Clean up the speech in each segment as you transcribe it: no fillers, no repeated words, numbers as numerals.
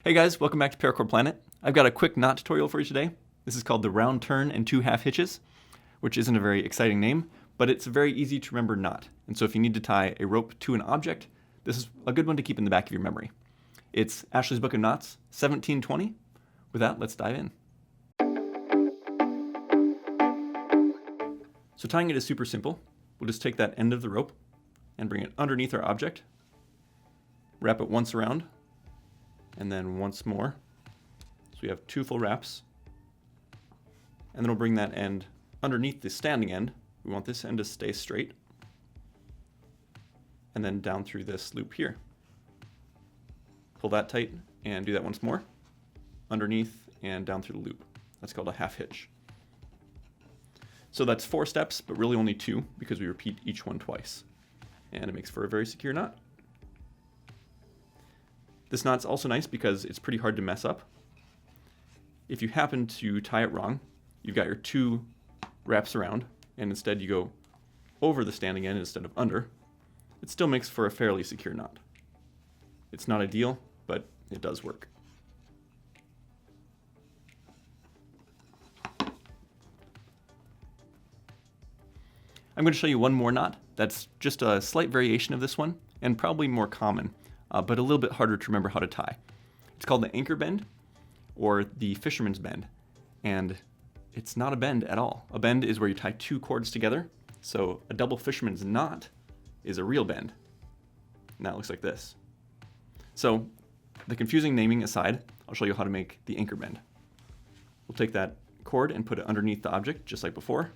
Hey guys, welcome back to Paracord Planet. I've got a quick knot tutorial for you today. This is called the round turn and 2 half hitches, which isn't a very exciting name, but it's a very easy to remember knot. And so if you need to tie a rope to an object, this is a good one to keep in the back of your memory. It's Ashley's Book of Knots, 1720. With that, let's dive in. So tying it is super simple. We'll just take that end of the rope and bring it underneath our object, wrap it once around, and then once more. So we have 2 full wraps. And then we'll bring that end underneath the standing end. We want this end to stay straight. And then down through this loop here. Pull that tight and do that once more. Underneath and down through the loop. That's called a half hitch. So that's 4 steps, but really only 2 because we repeat each one twice. And it makes for a very secure knot. This knot's also nice because it's pretty hard to mess up. If you happen to tie it wrong, you've got your 2 wraps around, and instead you go over the standing end instead of under. It still makes for a fairly secure knot. It's not ideal, but it does work. I'm going to show you one more knot that's just a slight variation of this one, and probably more common. But a little bit harder to remember how to tie. It's called the anchor bend, or the fisherman's bend. And it's not a bend at all. A bend is where you tie 2 cords together. So a double fisherman's knot is a real bend. And that looks like this. So the confusing naming aside, I'll show you how to make the anchor bend. We'll take that cord and put it underneath the object, just like before,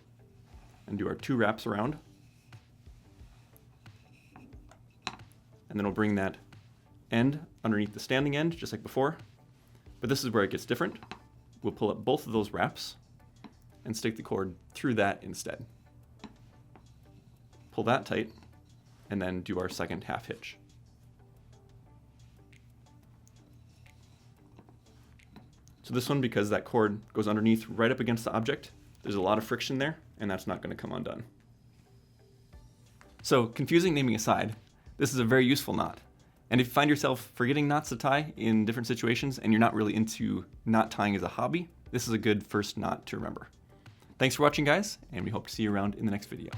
and do our 2 wraps around. And then we'll bring that end underneath the standing end, just like before. But this is where it gets different. We'll pull up both of those wraps and stick the cord through that instead. Pull that tight, and then do our second half hitch. So this one, because that cord goes underneath right up against the object, there's a lot of friction there, and that's not going to come undone. So confusing naming aside, this is a very useful knot. And if you find yourself forgetting knots to tie in different situations and you're not really into knot tying as a hobby, this is a good first knot to remember. Thanks for watching, guys, and we hope to see you around in the next video.